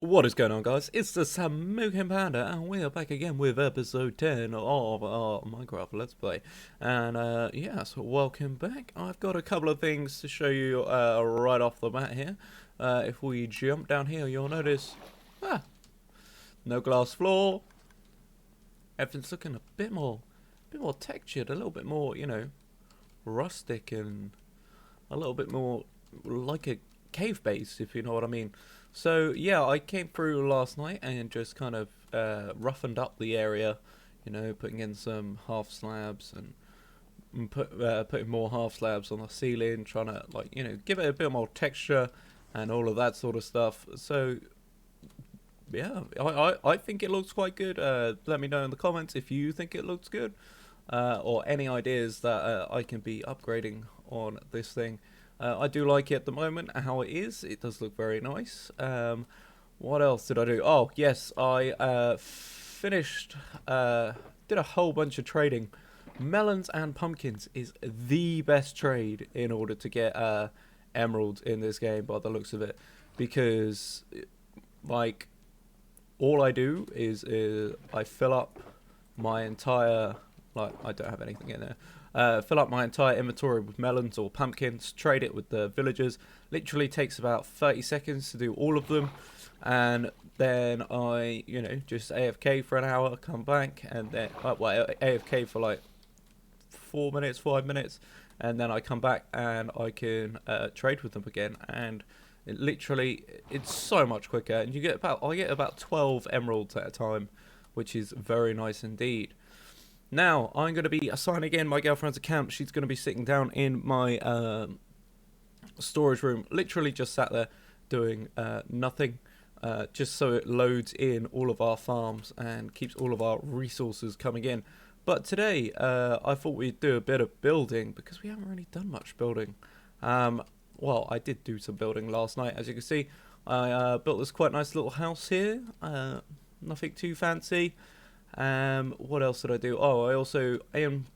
What is going on, guys? It's the Samuken Panda, and we are back again with episode 10 of our Minecraft Let's Play. And, yeah, so welcome back. I've got a couple of things to show you right off the bat here. If we jump down here, you'll notice, no glass floor. Everything's looking a bit more textured, a little bit more, rustic, and a little bit more like a cave base, if you know what I mean. So yeah, I came through last night and just kind of roughened up the area, putting in some half slabs and putting more half slabs on the ceiling, trying to give it a bit more texture and all of that sort of stuff. So yeah, I think it looks quite good. Let me know in the comments if you think it looks good, or any ideas that I can be upgrading on this thing. I do like it at the moment, how it is. It does look very nice. What else did I do? Oh, yes, I finished, did a whole bunch of trading. Melons and pumpkins is the best trade in order to get emeralds in this game, by the looks of it. Because, like, all I do is I fill up my entire, I don't have anything in there. Fill up my entire inventory with melons or pumpkins, trade it with the villagers. Literally takes about 30 seconds to do all of them. And then I, just AFK for an hour, come back, and then, AFK for like 4 minutes, 5 minutes. And then I come back and I can trade with them again. And it's so much quicker. And I get about 12 emeralds at a time, which is very nice indeed. Now, I'm going to be assigning in my girlfriend's account. She's going to be sitting down in my storage room, literally just sat there doing nothing, just so it loads in all of our farms and keeps all of our resources coming in. But today, I thought we'd do a bit of building, because we haven't really done much building. Well, I did do some building last night, as you can see. I built this quite nice little house here, nothing too fancy. What else did I do? Oh, I also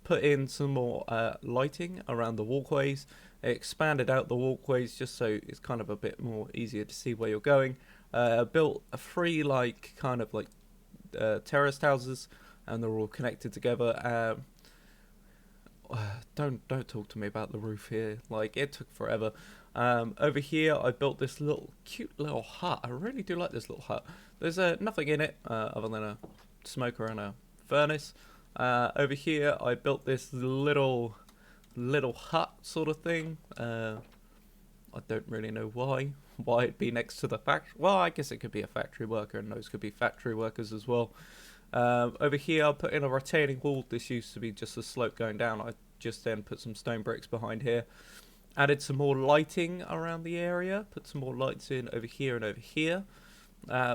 put in some more lighting around the walkways. I expanded out the walkways just so it's kind of a bit more easier to see where you're going. Built a free terraced houses, and they're all connected together. Don't talk to me about the roof here. Like, it took forever. Over here, I built this cute little hut. I really do like this little hut. There's nothing in it other than a smoker and a furnace. Over here I built this little hut sort of thing. I don't really know why it'd be next to the factory. Well, I guess it could be a factory worker, and those could be factory workers as well. Over here I put in a retaining wall. This used to be just a slope going down. I just then put some stone bricks behind here, added some more lighting around the area, put some more lights in over here and over here.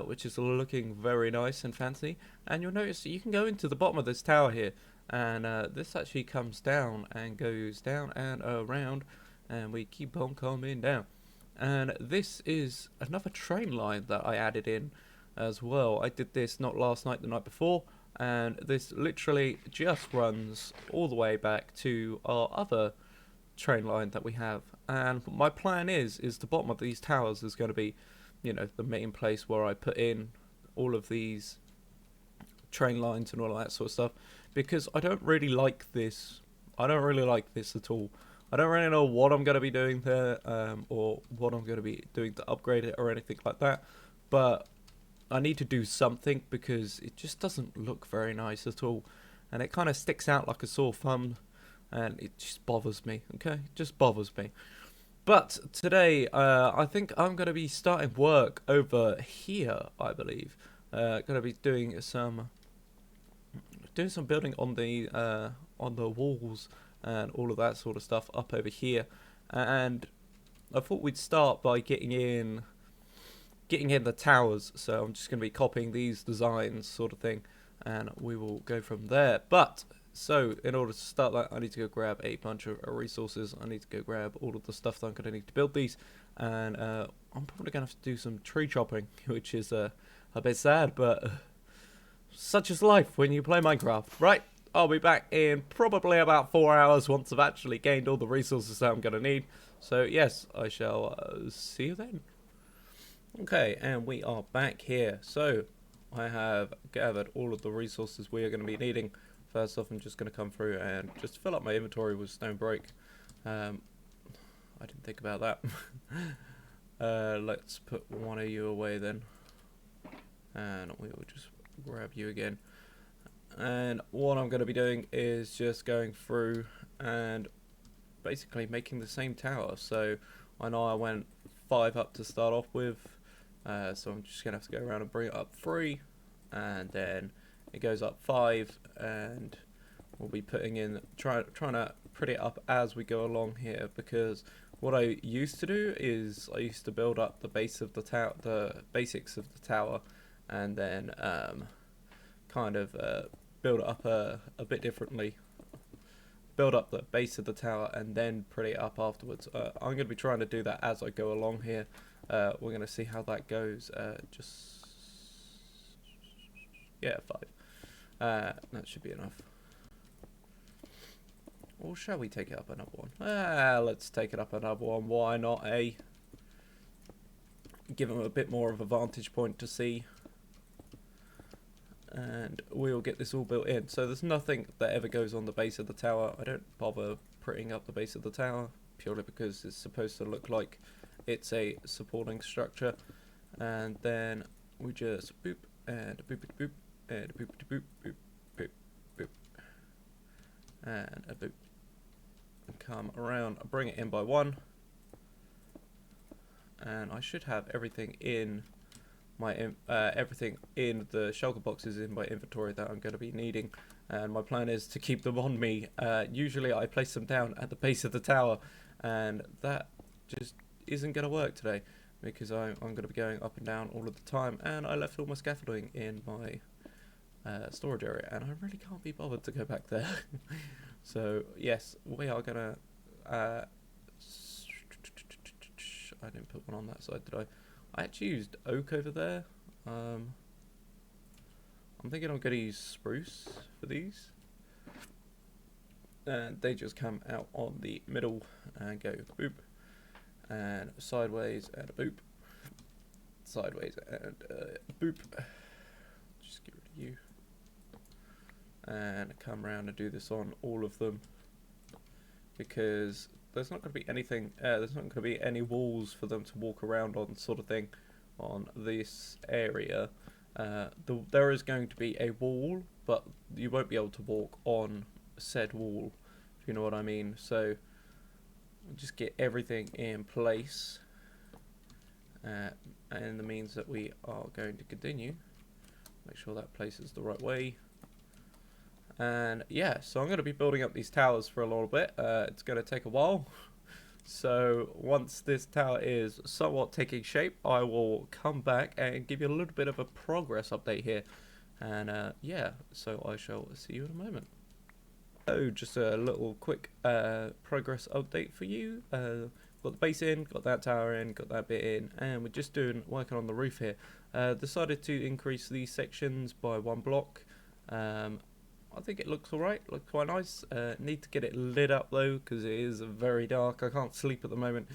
Which is looking very nice and fancy. And you'll notice that you can go into the bottom of this tower here, and this actually comes down and goes down and around, and we keep on coming down. And this is another train line that I added in as well. I did this not last night, the night before, and this literally just runs all the way back to our other train line that we have. And my plan is the bottom of these towers is going to be, the main place where I put in all of these train lines and all of that sort of stuff, because I don't really like this. I don't really like this at all. I don't really know what I'm going to be doing there, or what I'm going to be doing to upgrade it or anything like that, but I need to do something, because it just doesn't look very nice at all, and it kind of sticks out like a sore thumb, and it just bothers me. Okay, it just bothers me. But today, I think I'm going to be starting work over here, I believe. Going to be doing some building on the walls and all of that sort of stuff up over here. And I thought we'd start by getting in the towers. So I'm just going to be copying these designs, sort of thing, and we will go from there. But so, in order to start that, I need to go grab a bunch of resources. I need to go grab all of the stuff that I'm going to need to build these. And I'm probably going to have to do some tree chopping, which is a bit sad, but such is life when you play Minecraft. Right, I'll be back in probably about 4 hours once I've actually gained all the resources that I'm going to need. So, yes, I shall see you then. Okay, and we are back here. So, I have gathered all of the resources we are going to be needing. First off, I'm just going to come through and just fill up my inventory with stone break. I didn't think about that. Let's put one of you away then. And we will just grab you again. And what I'm going to be doing is just going through and basically making the same tower. So, I know I went 5 up to start off with. So I'm just going to have to go around and bring it up 3, and then it goes up 5, and we'll be putting in, trying to put it up as we go along here, because what I used to do is I used to build up the base of the tower, the basics of the tower, and then kind of build it up a bit differently. Build up the base of the tower and then put it up afterwards. I'm going to be trying to do that as I go along here. We're going to see how that goes. Yeah, 5. That should be enough. Or shall we take it up another one? Let's take it up another one. Why not, eh? Give them a bit more of a vantage point to see. And we'll get this all built in. So there's nothing that ever goes on the base of the tower. I don't bother putting up the base of the tower, purely because it's supposed to look like it's a supporting structure. And then we just boop and boop boop and boop boop boop boop boop and a boop. And come around, bring it in by 1. And I should have everything in my everything in the shulker boxes in my inventory that I'm going to be needing, and my plan is to keep them on me. Usually I place them down at the base of the tower, and that just isn't going to work today because I'm going to be going up and down all of the time, and I left all my scaffolding in my storage area, and I really can't be bothered to go back there. So yes, we are going to I didn't put one on that side, did I? I actually used oak over there. I'm thinking I'm going to use spruce for these. And they just come out on the middle and go boop. And sideways and a boop. Sideways and boop. Just get rid of you. And come around and do this on all of them. Because there's not going to be anything, there's not going to be any walls for them to walk around on, sort of thing, on this area. There is going to be a wall, but you won't be able to walk on said wall, if you know what I mean. So just get everything in place, and the means that we are going to continue. Make sure that place is the right way. And yeah, so I'm going to be building up these towers for a little bit. It's going to take a while. So once this tower is somewhat taking shape, I will come back and give you a little bit of a progress update here. And yeah, so I shall see you in a moment. So just a little quick progress update for you. Got the base in, got that tower in, got that bit in, and we're just working on the roof here. Decided to increase these sections by 1 block. I think it looks alright, looks quite nice. Need to get it lit up though, because it is very dark. I can't sleep at the moment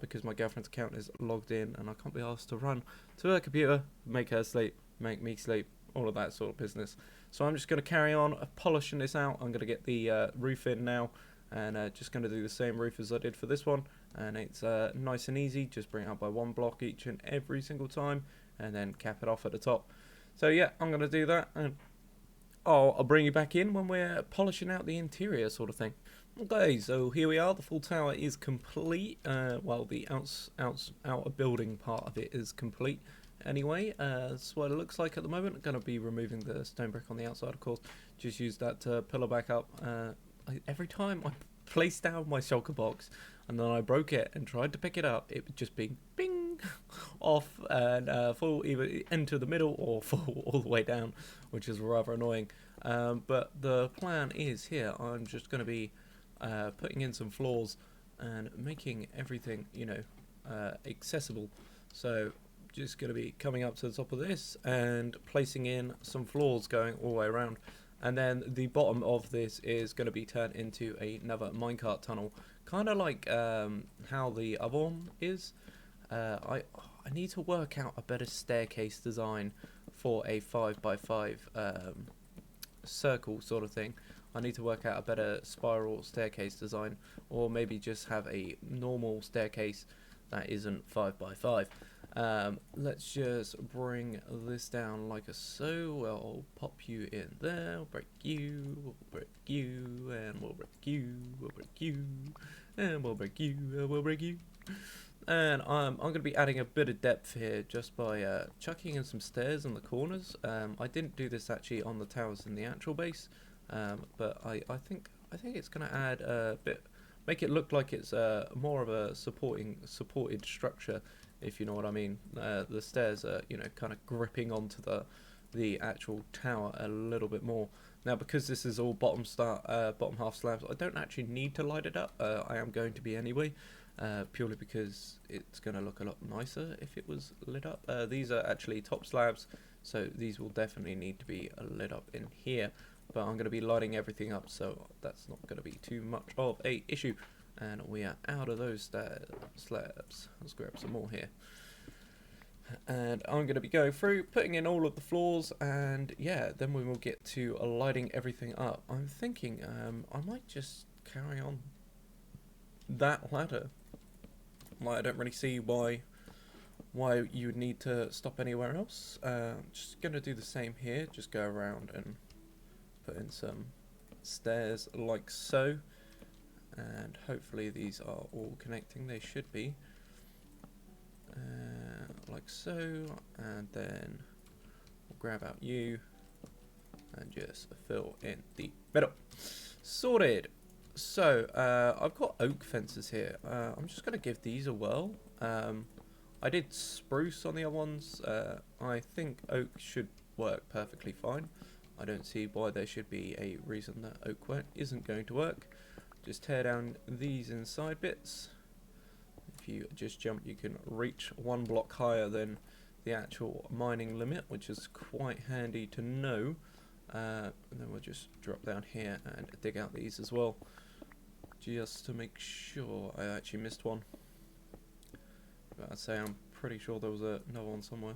because my girlfriend's account is logged in, and I can't be asked to run to her computer, make her sleep, make me sleep, all of that sort of business. So I'm just going to carry on polishing this out. I'm going to get the roof in now, and just going to do the same roof as I did for this one. And it's nice and easy, just bring it up by 1 block each and every single time, and then cap it off at the top. So yeah, I'm going to do that, and I'll bring you back in when we're polishing out the interior, sort of thing. Okay, so here we are. The full tower is complete. Well, the outer building part of it is complete. Anyway, that's what it looks like at the moment. I'm going to be removing the stone brick on the outside, of course. Just use that to pillar back up. Every time I placed down my shulker box and then I broke it and tried to pick it up, it would just be bing off and fall either into the middle or fall all the way down, which is rather annoying. But the plan is here. I'm just going to be putting in some floors and making everything, you know, accessible. So just going to be coming up to the top of this and placing in some floors going all the way around. And then the bottom of this is going to be turned into another minecart tunnel, kind of like how the other one is. I need to work out a better staircase design for a 5x5 circle sort of thing. I need to work out a better spiral staircase design, or maybe just have a normal staircase that isn't 5x5. Let's just bring this down like so. I'll pop you in there, we'll break you, we'll break you, and we'll break you, we'll break you, and we'll break you, and we'll break you. And I'm going to be adding a bit of depth here just by chucking in some stairs in the corners. I didn't do this actually on the towers in the actual base, but I think it's going to add a bit, make it look like it's more of a supported structure, if you know what I mean. The stairs are, you know, kind of gripping onto the actual tower a little bit more. Now, because this is all bottom half slabs, I don't actually need to light it up. I am going to be anyway. Purely because it's going to look a lot nicer if it was lit up. These are actually top slabs, so these will definitely need to be lit up in here, but I'm going to be lighting everything up, so that's not going to be too much of a issue. And we are out of those slabs. Let's grab some more here. And I'm going to be going through, putting in all of the floors, and yeah, then we will get to lighting everything up. I'm thinking I might just carry on that ladder. Like, I don't really see why you would need to stop anywhere else. Just gonna do the same here. Just go around and put in some stairs like so, and hopefully these are all connecting. They should be, like so. And then we'll grab out you and just fill in the middle. Sorted. So, I've got oak fences here. I'm just going to give these a whirl. I did spruce on the other ones. I think oak should work perfectly fine. I don't see why there should be a reason that oak isn't going to work. Just tear down these inside bits. If you just jump, you can reach one block higher than the actual mining limit, which is quite handy to know. And then we'll just drop down here and dig out these as well, just to make sure. I actually missed one, but I'd say I'm pretty sure there was another one somewhere.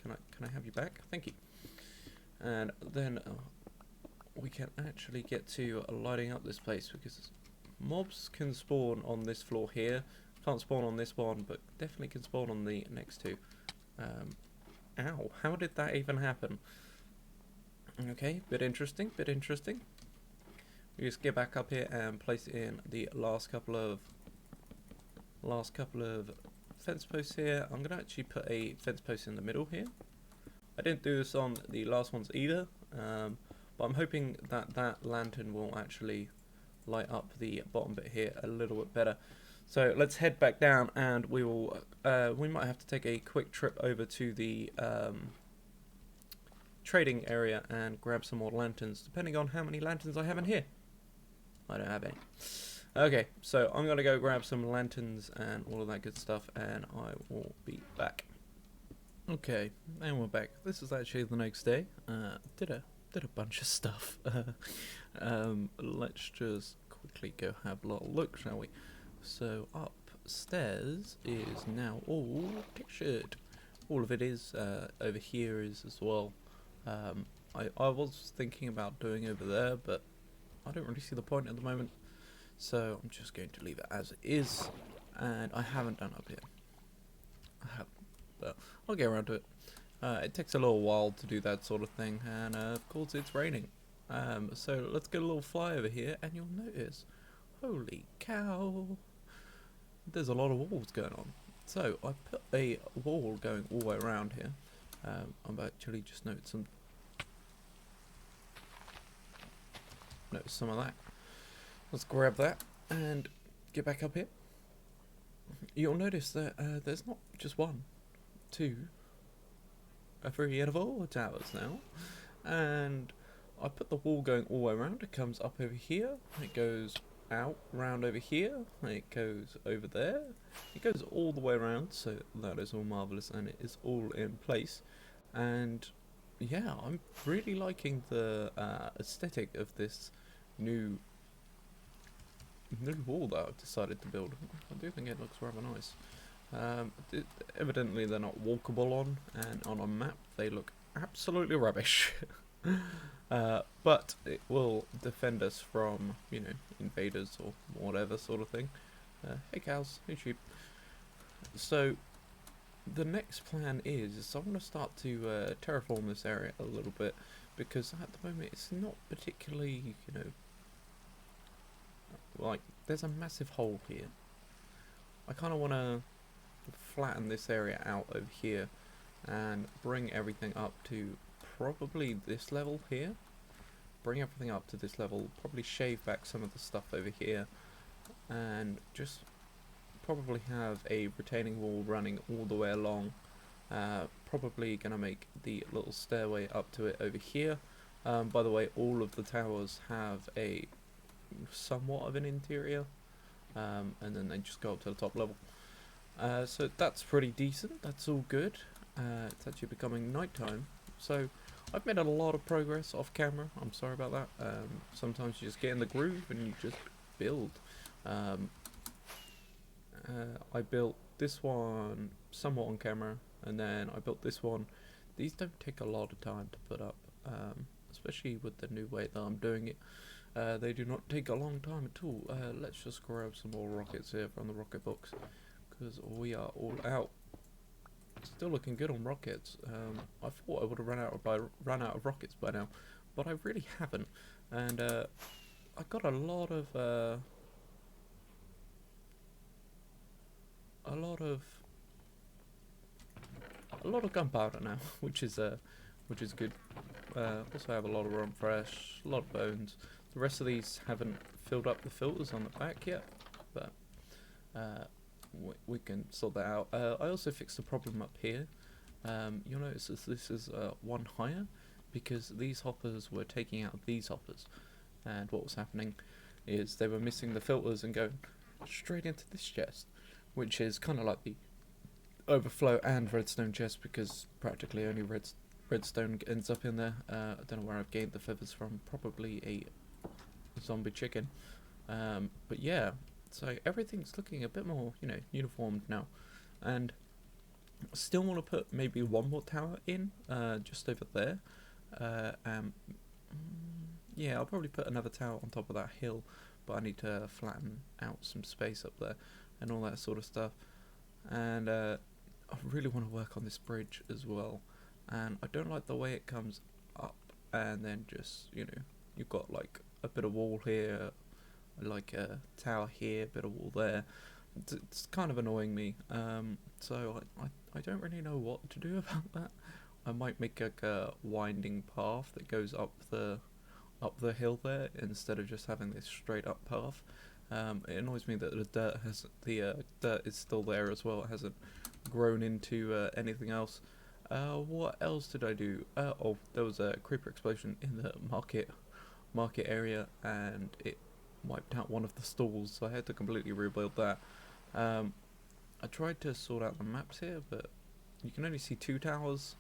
Can I have you back? Thank you. And then we can actually get to lighting up this place, because mobs can spawn on this floor here. Can't spawn on this one, but definitely can spawn on the next two. Ow, how did that even happen? Okay, bit interesting. We just get back up here and place in the last couple of fence posts here. I'm gonna actually put a fence post in the middle here. I didn't do this on the last ones either, but I'm hoping that lantern will actually light up the bottom bit here a little bit better. So let's head back down, and we will. We might have to take a quick trip over to the trading area and grab some more lanterns, depending on how many lanterns I have in here. I don't have any. Okay, so I'm gonna go grab some lanterns and all of that good stuff, and I will be back. Okay, and we're back. This is actually the next day. Did a bunch of stuff. Let's just quickly go have a little look, shall we? So upstairs is now all pictured. All of it is. Over here is as well. I was thinking about doing over there, but I don't really see the point at the moment, so I'm just going to leave it as it is. And I haven't done up here. I haven't, but I'll get around to it. It takes a little while to do that sort of thing, and of course it's raining. So let's get a little fly over here, and you'll notice, holy cow, there's a lot of walls going on. So I put a wall going all the way around here. I've actually just noticed some of that. Let's grab that and get back up here. You'll notice that there's not just one, two, 3 and 4 towers now, and I put the wall going all the way around. It comes up over here, it goes out round over here, it goes over there, it goes all the way around. So that is all marvelous, and it is all in place. And yeah, I'm really liking the aesthetic of this new wall that I've decided to build. I do think it looks rather nice. Evidently they're not walkable on, and on a map they look absolutely rubbish. But it will defend us from, you know, invaders or whatever sort of thing. Hey cows, hey sheep. So the next plan is I want to start to terraform this area a little bit, because at the moment it's not particularly, you know, like, there's a massive hole here. I kind of want to flatten this area out over here and bring everything up to probably this level here. Bring everything up to this level, probably shave back some of the stuff over here, and just probably have a retaining wall running all the way along. Probably gonna make the little stairway up to it over here. By the way, all of the towers have a somewhat of an interior, and then they just go up to the top level. So that's pretty decent, that's all good. It's actually becoming nighttime, so I've made a lot of progress off camera. I'm sorry about that. Sometimes you just get in the groove and you just build. I built this one somewhat on camera, and then I built this one. These don't take a lot of time to put up, especially with the new way that I'm doing it. They do not take a long time at all. Let's just grab some more rockets here from the rocket box, because we are all out. Still looking good on rockets. I thought I would have run out of rockets by now, but I really haven't. And I got a lot of gunpowder now, which is good. Also have a lot of raw fresh, a lot of bones. The rest of these haven't filled up the filters on the back yet, but we can sort that out. I also fixed the problem up here. You'll notice this is one higher, because these hoppers were taking out these hoppers, and what was happening is they were missing the filters and going straight into this chest, which is kind of like the overflow and redstone chest, because practically only redstone ends up in there. I don't know where I've gained the feathers from, probably a zombie chicken. But yeah, so everything's looking a bit more, you know, uniformed now, and still want to put maybe one more tower in, just over there. Yeah, I'll probably put another tower on top of that hill, but I need to flatten out some space up there and all that sort of stuff. And I really want to work on this bridge as well, and I don't like the way it comes up and then just, you know, you've got like a bit of wall here, like a tower here, a bit of wall there. It's kind of annoying me, so I don't really know what to do about that. I might make like a winding path that goes up the hill there, instead of just having this straight up path. It annoys me that the dirt is still there as well. It hasn't grown into anything else. What else did I do? Oh, there was a creeper explosion in the market area, and it wiped out one of the stalls, so I had to completely rebuild that. I tried to sort out the maps here, but you can only see 2 towers.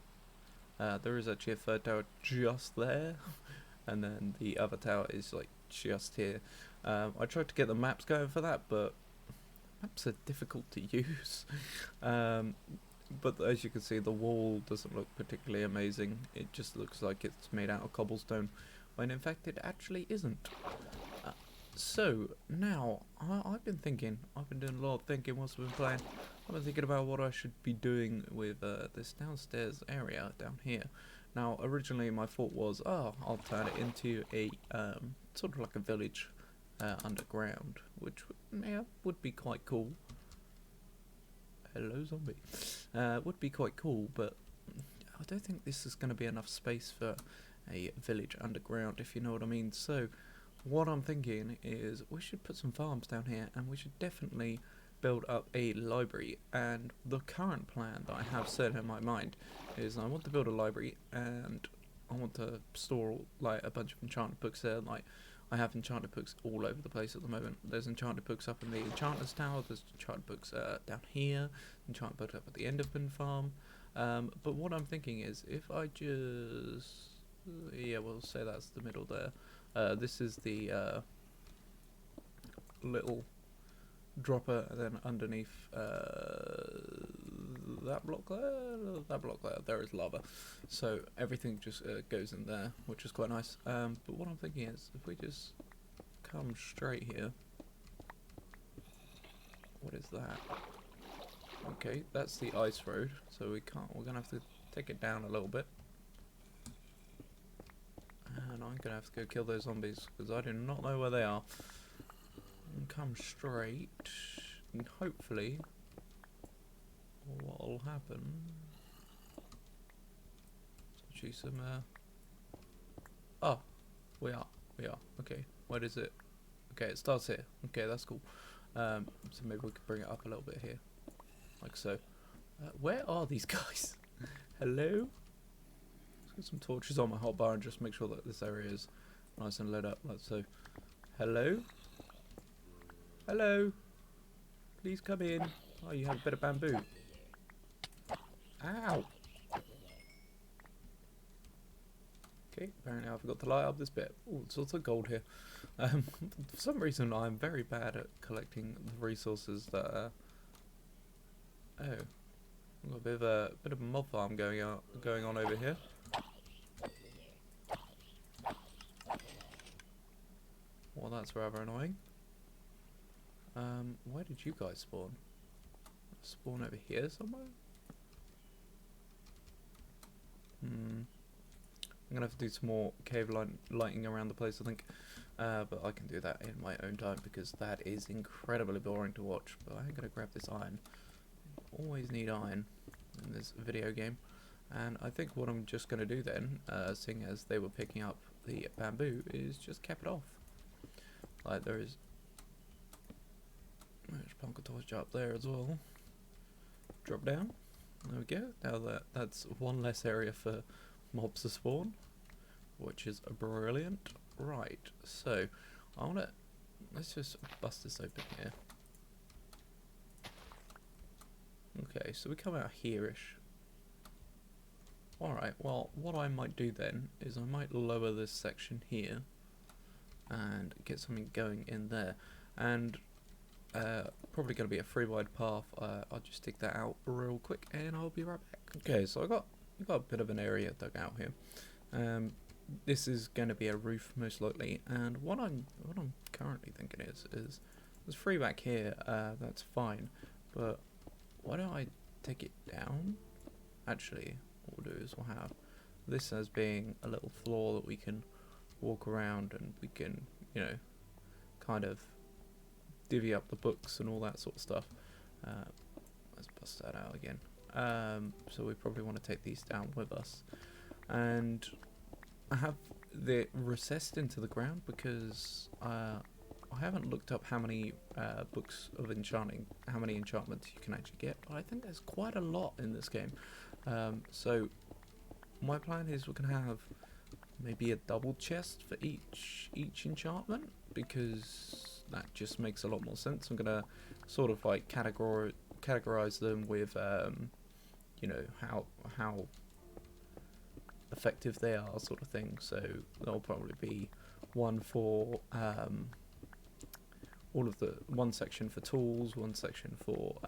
There is actually a 3rd tower just there, and then the other tower is like just here. I tried to get the maps going for that, but maps are difficult to use. But as you can see, the wall doesn't look particularly amazing. It just looks like it's made out of cobblestone, when in fact it actually isn't. So now I've been doing a lot of thinking whilst we've been playing. I've been thinking about what I should be doing with this downstairs area down here. Now originally my thought was, oh, I'll turn it into a sort of like a village underground, which would be quite cool. Hello, zombie. Would be quite cool, but I don't think this is going to be enough space for a village underground, if you know what I mean. So what I'm thinking is we should put some farms down here, and we should definitely build up a library. And the current plan that I have set in my mind is I want to build a library, and I want to store like a bunch of enchanted books there. Like, I have enchanted books all over the place at the moment. There's enchanted books up in the Enchanter's Tower, there's enchanted books down here, enchanted books up at the Enderman farm. But what I'm thinking is, if I just... yeah, we'll say that's the middle there. This is the little dropper, and then underneath that block there is lava. So everything just goes in there, which is quite nice. But what I'm thinking is, if we just come straight here, what is that? Okay, that's the ice road, so we're gonna have to take it down a little bit. And I'm gonna have to go kill those zombies, because I do not know where they are. And come straight, and hopefully what'll happen, actually some oh, we are, okay, where is it? Okay, it starts here. Okay, that's cool. So maybe we could bring it up a little bit here, like so. Where are these guys? Hello? Let's get some torches on my hotbar and just make sure that this area is nice and lit up, like so. Hello? Hello? Please come in. Oh, you have a bit of bamboo. Ow! Okay, apparently I forgot to light up this bit. Oh, it's also gold here. For some reason I'm very bad at collecting the resources that are... Oh. I've got a bit of a mob farm going on over here. Well, that's rather annoying. Where did you guys spawn? Spawn over here somewhere? I'm gonna have to do some more cave lighting around the place, I think. But I can do that in my own time, because that is incredibly boring to watch. But I'm gonna grab this iron. Always need iron in this video game. And I think what I'm just gonna do then, seeing as they were picking up the bamboo, is just cap it off. Like there's plonk torch up there as well. Drop down. There we go. Now that's one less area for mobs to spawn, which is brilliant. Right, so let's just bust this open here. Okay, so we come out here-ish. Alright, well, what I might do then is I might lower this section here and get something going in there. And probably going to be a 3-wide path. I'll just dig that out real quick and I'll be right back. Okay, so I've got a bit of an area dug out here. This is going to be a roof most likely, and what I'm currently thinking is there's 3 back here. That's fine, but why don't I take it down? Actually, what we'll do is we'll have this as being a little floor that we can walk around, and we can, you know, kind of divvy up the books and all that sort of stuff. Let's bust that out again. So we probably want to take these down with us, and I have the recessed into the ground because I haven't looked up how many books of enchanting, how many enchantments you can actually get, but I think there's quite a lot in this game. So my plan is we're gonna have maybe a double chest for each enchantment, because that just makes a lot more sense. I'm gonna sort of like categorize them with you know, how effective they are, sort of thing. So there'll probably be one for one section for tools, one section for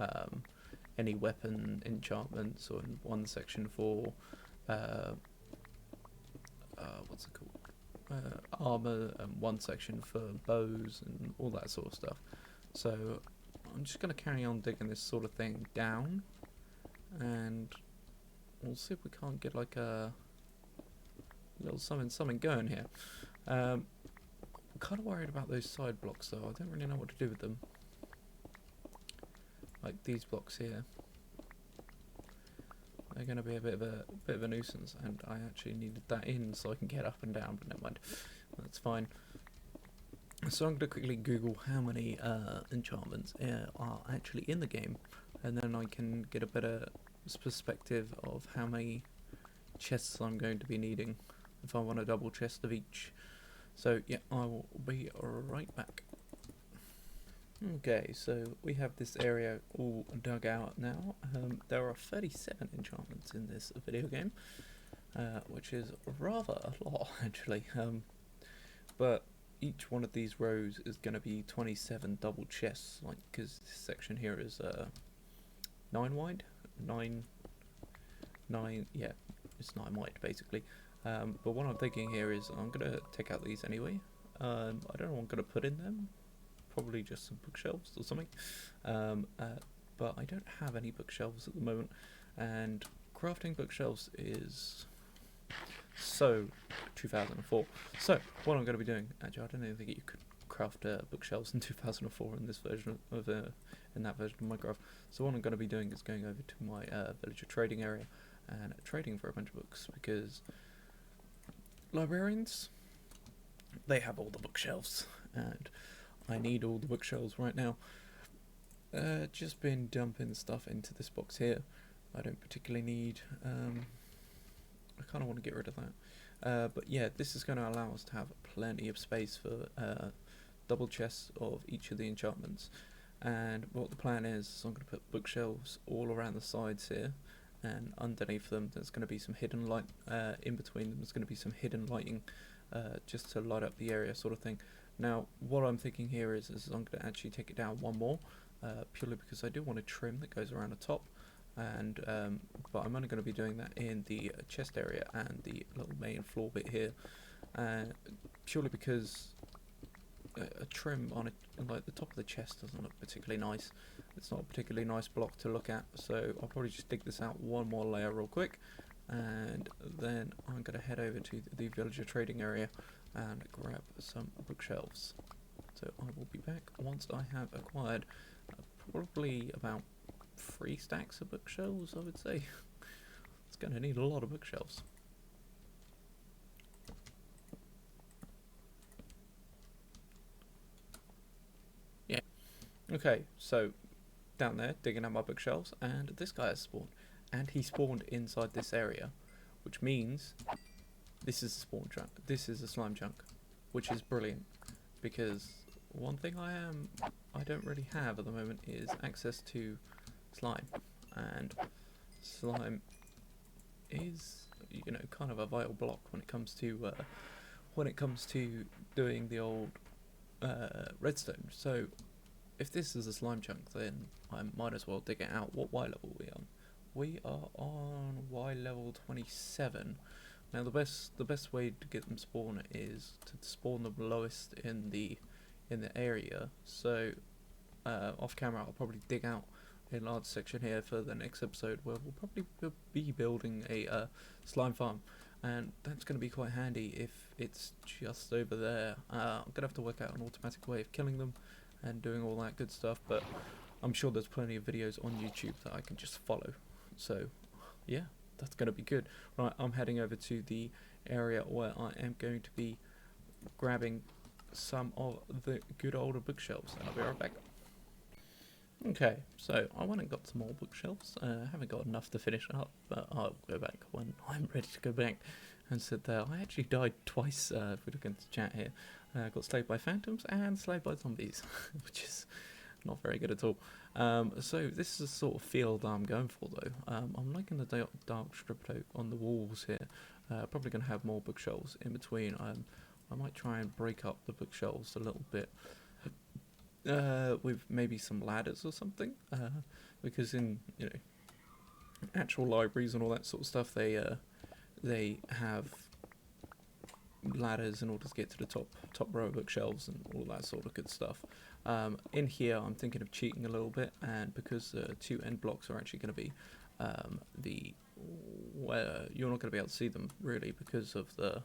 any weapon enchantments, or one section for what's it called, armor, and one section for bows and all that sort of stuff. So I'm just going to carry on digging this sort of thing down, and we'll see if we can't get like a little something going here. I'm kind of worried about those side blocks though. I don't really know what to do with them. Like these blocks here, they're going to be a bit of a nuisance, and I actually needed that in so I can get up and down, but never mind, that's fine. So I'm going to quickly Google how many enchantments are actually in the game, and then I can get a better perspective of how many chests I'm going to be needing if I want a double chest of each. So yeah, I will be right back. Okay, so we have this area all dug out now. There are 37 enchantments in this video game, which is rather a lot actually. But each one of these rows is going to be 27 double chests, like, because this section here is 9 wide, 9, yeah, it's 9 wide basically. But what I'm thinking here is I'm going to take out these anyway. I don't know what I'm going to put in them, probably just some bookshelves or something. But I don't have any bookshelves at the moment, and crafting bookshelves is so 2004. So what I'm going to be doing, actually, I don't even think you could craft bookshelves in 2004 in this version of in that version of Minecraft. So what I'm going to be doing is going over to my villager trading area and trading for a bunch of books, because librarians, they have all the bookshelves and I need all the bookshelves right now. Just been dumping stuff into this box here. I don't particularly need. I kind of want to get rid of that. But yeah, this is going to allow us to have plenty of space for double chests of each of the enchantments. And what the plan is I'm going to put bookshelves all around the sides here, and underneath them there's going to be some hidden light. In between them there's going to be some hidden lighting, just to light up the area, sort of thing. Now, what I'm thinking here is I'm going to actually take it down one more, purely because I do want a trim that goes around the top, and but I'm only going to be doing that in the chest area and the little main floor bit here, purely because a trim on it, like the top of the chest, doesn't look particularly nice. It's not a particularly nice block to look at, so I'll probably just dig this out one more layer real quick, and then I'm going to head over to the villager trading area and grab some bookshelves. So I will be back once I have acquired probably about 3 stacks of bookshelves, I would say. It's going to need a lot of bookshelves. Yeah. Okay, so down there digging out my bookshelves, and this guy has spawned, and he spawned inside this area, which means this is a spawn chunk. This is a slime chunk, which is brilliant, because one thing I don't really have at the moment is access to slime, and slime is, you know, kind of a vital block when it comes to doing the old redstone. So if this is a slime chunk, then I might as well dig it out. What Y level are we on? We are on Y level 27. Now the best way to get them spawn is to spawn them lowest in the area. So off camera I'll probably dig out a large section here for the next episode, where we'll probably be building a slime farm, and that's going to be quite handy if it's just over there. I'm going to have to work out an automatic way of killing them and doing all that good stuff, but I'm sure there's plenty of videos on YouTube that I can just follow. So yeah, that's going to be good. Right, I'm heading over to the area where I am going to be grabbing some of the good older bookshelves, and I'll be right back. Okay, so I went and got some more bookshelves. I haven't got enough to finish up, but I'll go back when I'm ready to go back and sit there. I actually died twice, if we look into the chat here. Got slayed by phantoms and slayed by zombies, which is not very good at all. So this is the sort of field I'm going for, though. I'm liking the dark strip oak on the walls here. Probably going to have more bookshelves in between. I might try and break up the bookshelves a little bit, with maybe some ladders or something, because in, you know, actual libraries and all that sort of stuff, they have ladders in order to get to the top row of bookshelves and all that sort of good stuff. In here I'm thinking of cheating a little bit, and because 2 end blocks are actually going to be where you're not going to be able to see them really because of the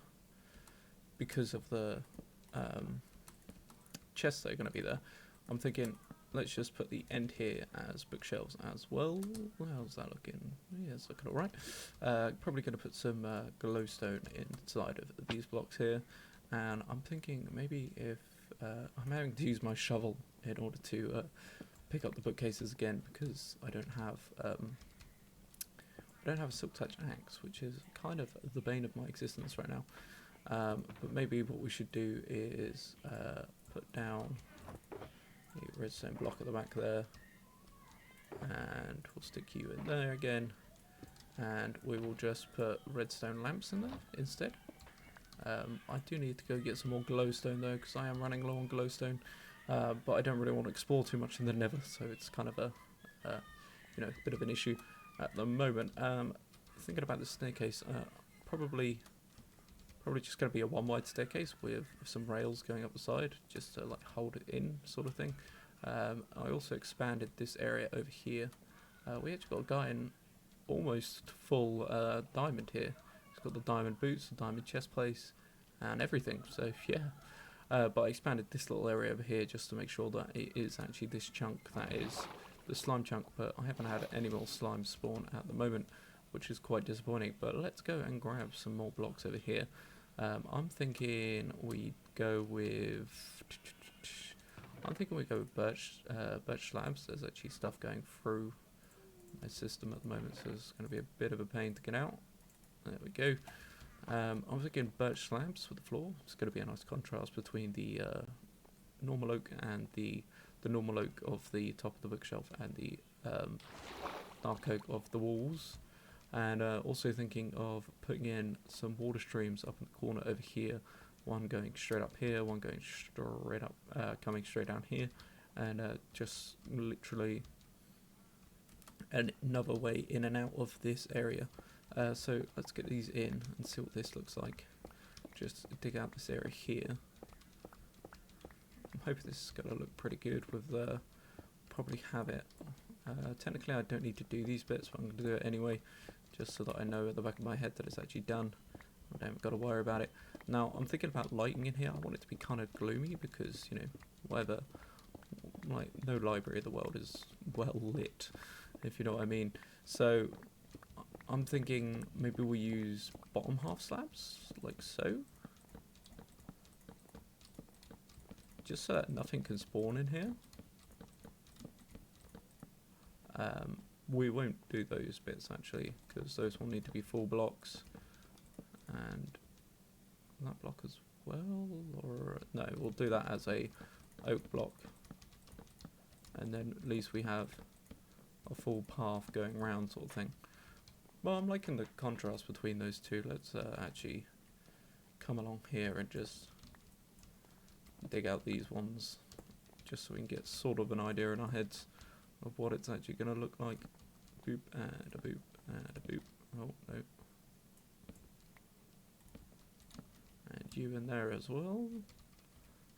chests that are going to be there. I'm thinking, let's just put the end here as bookshelves as well. How's that looking? Yeah, it's looking alright. Probably going to put some glowstone inside of these blocks here, and I'm thinking maybe if I'm having to use my shovel in order to pick up the bookcases again, because I don't have a silk touch axe, which is kind of the bane of my existence right now. But maybe what we should do is put down a redstone block at the back there, and we'll stick you in there again, and we will just put redstone lamps in there instead. I do need to go get some more glowstone though, because I am running low on glowstone. But I don't really want to explore too much in the Nether, so it's kind of a bit of an issue at the moment. Thinking about the staircase, probably just going to be a one wide staircase with some rails going up the side, just to like hold it in, sort of thing. I also expanded this area over here. We actually got a guy in almost full diamond here. He's got the diamond boots, the diamond chest plate, and everything. So yeah. But I expanded this little area over here just to make sure that it is actually this chunk that is the slime chunk, but I haven't had any more slime spawn at the moment, which is quite disappointing. But let's go and grab some more blocks over here. I'm thinking we go with birch slabs. There's actually stuff going through my system at the moment, so it's going to be a bit of a pain to get out. There we go. I was thinking birch slabs for the floor. It's going to be a nice contrast between the normal oak and the normal oak of the top of the bookshelf and the dark oak of the walls. And also thinking of putting in some water streams up in the corner over here. One going straight up here, one going straight up, coming straight down here, and just literally another way in and out of this area. So let's get these in and see what this looks like. Just dig out this area here. I'm hoping this is going to look pretty good with probably have it. Technically I don't need to do these bits, but I'm going to do it anyway, just so that I know at the back of my head that it's actually done. I don't got to worry about it. Now I'm thinking about lighting in here. I want it to be kind of gloomy because, you know, whatever, like no library in the world is well lit, if you know what I mean. So I'm thinking maybe we use bottom half slabs, like so. Just so that nothing can spawn in here. We won't do those bits actually, because those will need to be full blocks. And that block as well, or no, we'll do that as a oak block. And then at least we have a full path going round sort of thing. Well, I'm liking the contrast between those two. Let's actually come along here and just dig out these ones, just so we can get sort of an idea in our heads of what it's actually going to look like. Boop, and a boop, and a boop. Oh, no. And you in there as well.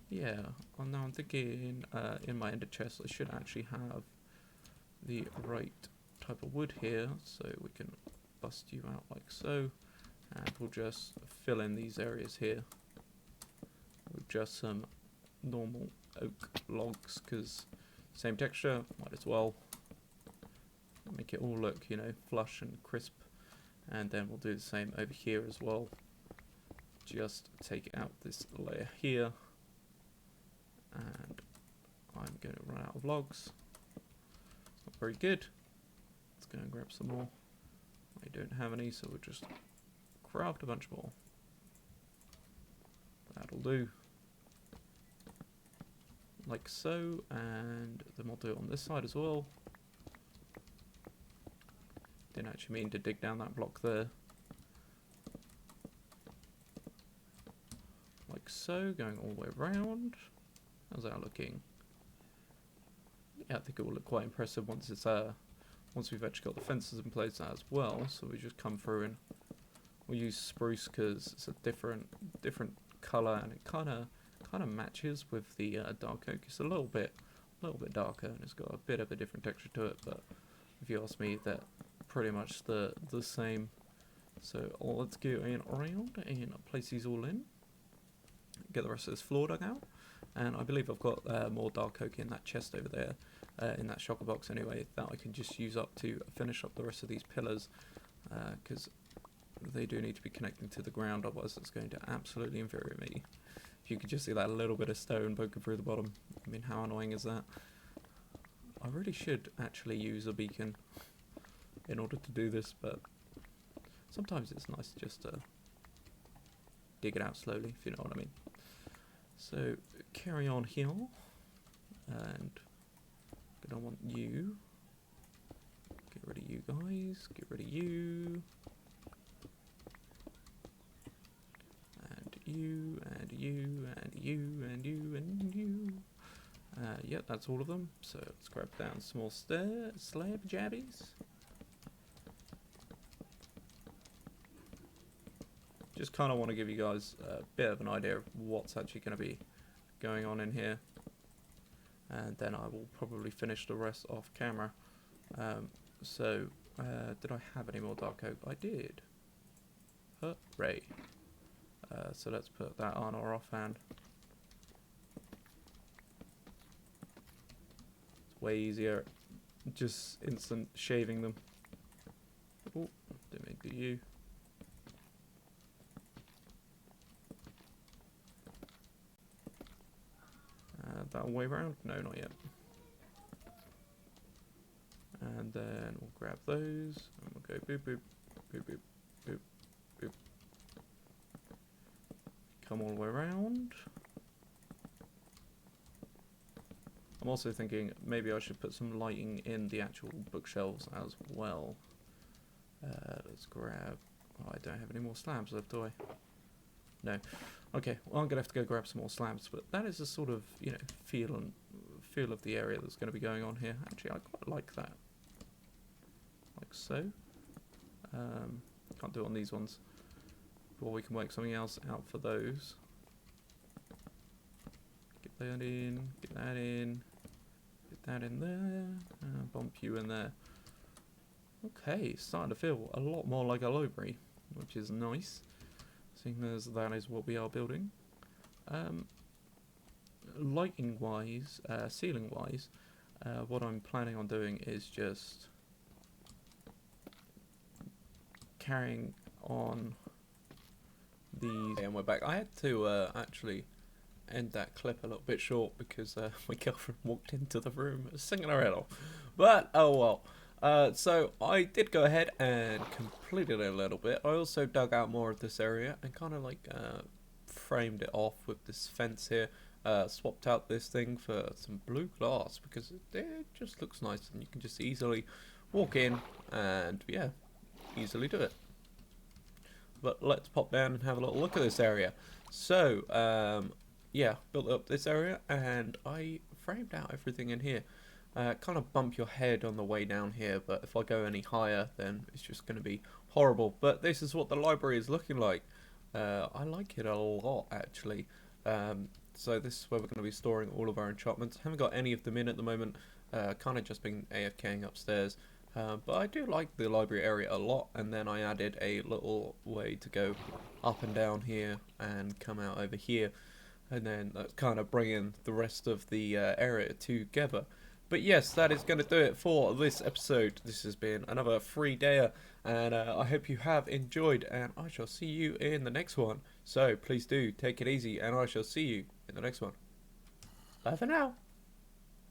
Yeah, well, now I'm thinking in my ender chest I should actually have the right type of wood here, so we can bust you out like so, and we'll just fill in these areas here with just some normal oak logs, because same texture, might as well make it all look, you know, flush and crisp. And then we'll do the same over here as well. Just take out this layer here, and I'm going to run out of logs. It's not very good. Let's go and grab some more. I don't have any, so we'll just craft a bunch more. That'll do. Like so, and then we'll do it on this side as well. Didn't actually mean to dig down that block there. Like so, going all the way around. How's that looking? Yeah, I think it will look quite impressive once it's once we've actually got the fences in place as well. So we just come through and we'll use spruce because it's a different colour, and it kind of matches with the dark oak. It's a little bit darker, and it's got a bit of a different texture to it. But if you ask me, they're pretty much the same. So let's go in around and place these all in. Get the rest of this floor dug out, and I believe I've got more dark oak in that chest over there, in that shulker box anyway, that I can just use up to finish up the rest of these pillars, because they do need to be connecting to the ground, otherwise it's going to absolutely infuriate me. If you could just see that little bit of stone poking through the bottom, I mean, how annoying is that? I really should actually use a beacon in order to do this, but sometimes it's nice just to dig it out slowly, if you know what I mean. So carry on here, and gonna want you. Get rid of you guys. Get rid of you. And you, and you, and you, and you, and you. Yep, that's all of them. So let's grab down small slab jabbies. Just kind of want to give you guys a bit of an idea of what's actually going to be going on in here. And then I will probably finish the rest off camera. Did I have any more dark oak? I did. Hooray. So let's put that on our offhand. It's way easier. Just instant shaving them. Oh, didn't mean to do you. That way around? No, not yet. And then we'll grab those, and we'll go boop, boop, boop, boop, boop, boop. Come all the way around. I'm also thinking maybe I should put some lighting in the actual bookshelves as well. Let's grab... Oh, I don't have any more slabs left, do I? No. Okay, well I'm going to have to go grab some more slabs, but that is the sort of, you know, feel of the area that's going to be going on here. Actually, I quite like that. Like so. Can't do it on these ones. Or we can work something else out for those. Get that in, get that in, get that in there, bump you in there. Okay, starting to feel a lot more like a library, which is nice. Seeing as that is what we are building. Lighting wise, ceiling wise, what I'm planning on doing is just carrying on these. And we're back. I had to actually end that clip a little bit short because my girlfriend walked into the room singing her head off. But oh well. So I did go ahead and completed it a little bit. I also dug out more of this area and kind of like framed it off with this fence here. Swapped out this thing for some blue glass because it just looks nice and you can just easily walk in and yeah, easily do it. But let's pop down and have a little look at this area. So yeah, built up this area and I framed out everything in here. Kind of bump your head on the way down here, but if I go any higher then it's just going to be horrible. But this is what the library is looking like. I like it a lot actually. So this is where we're going to be storing all of our enchantments. Haven't got any of them in at the moment, kind of just been AFKing upstairs. But I do like the library area a lot, and then I added a little way to go up and down here and come out over here, and then that's kind of bringing the rest of the area together. But yes, that is going to do it for this episode. This has been another free dayer, and I hope you have enjoyed, and I shall see you in the next one. So please do take it easy, and I shall see you in the next one. Bye for now.